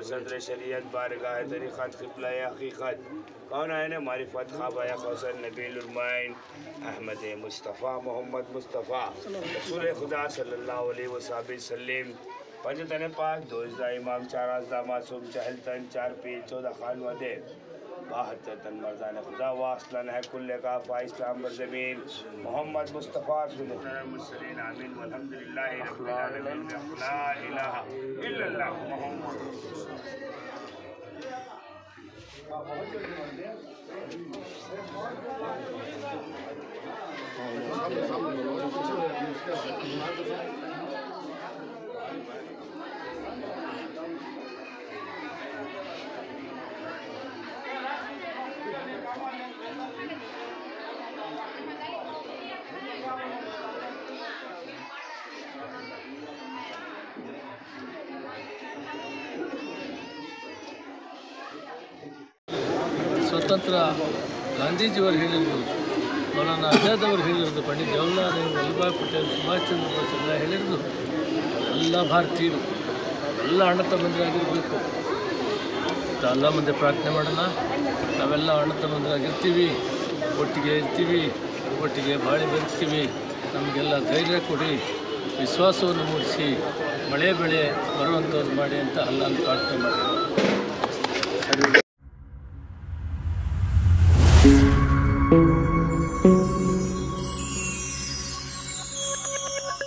सदर शरीयत बारगाह तरीक़त क़िबला हक़ीक़त कौन आयन मारिफत ख़ाबा कौसर नबील उर्माइन अहमद मुस्तफ़ा मोहम्मद मुस्तफ़ा रसूल खुदा सल्लल्लाहु अलैहि वसल्लम पंज तन पाक दो इमाम चार आज़दा मासूम चहल तन चार पीर 14 खान वदे 72 तन मर्दान खुदा वासलन है कुल्ले का इस्लाम बर ज़मीन मोहम्मद मुस्तफ़ा मुरसलीन आमीन वल्हम्दुलिल्लाहि रब्बिल आलमीन ला इलाहा इल्लल्लाह मुहम्मद ಸ್ವತಂತ್ರ ಗಾಂಧೀಜಿಯವರು ಹೇಳಿದರು, ಮೌಲಾನಾ ಆಜಾದ್ ಅವರು ಹೇಳಿರೋದು, ಪಂಡಿತ್ ಜವಾಹರ್ಲಾಲ್ ನೆಹರು, ವಲ್ಲಭಾಯ್ ಪಟೇಲ್, ಸುಭಾಷ್ ಚಂದ್ರ ಬೋಸ್ ಎಲ್ಲ ಹೇಳಿರೋದು, ಎಲ್ಲ ಭಾರತೀಯರು ಎಲ್ಲ ಅಣ್ಣ ತಮ್ಮಂದಿರಾಗಿರಬೇಕು ಅಂತ ಎಲ್ಲ ಮುಂದೆ ಪ್ರಾರ್ಥನೆ ಮಾಡೋಣ. ನಾವೆಲ್ಲ ಅಣ್ಣ ತಮ್ಮಂದಿರಾಗಿರ್ತೀವಿ, ಒಟ್ಟಿಗೆ ಇರ್ತೀವಿ, ಒಟ್ಟಿಗೆ ಬಾಳಿ ಬದುಕ್ತೀವಿ. ನಮಗೆಲ್ಲ ಧೈರ್ಯ ಕೊಡಿ, ವಿಶ್ವಾಸವನ್ನು ಮೂಡಿಸಿ, ಮಳೆ ಬೆಳೆ ಬರುವಂಥದ್ದು ಮಾಡಿ ಅಂತ ಅಲ್ಲಾಹನ ಪ್ರಾರ್ಥನೆ ಮಾಡಿ.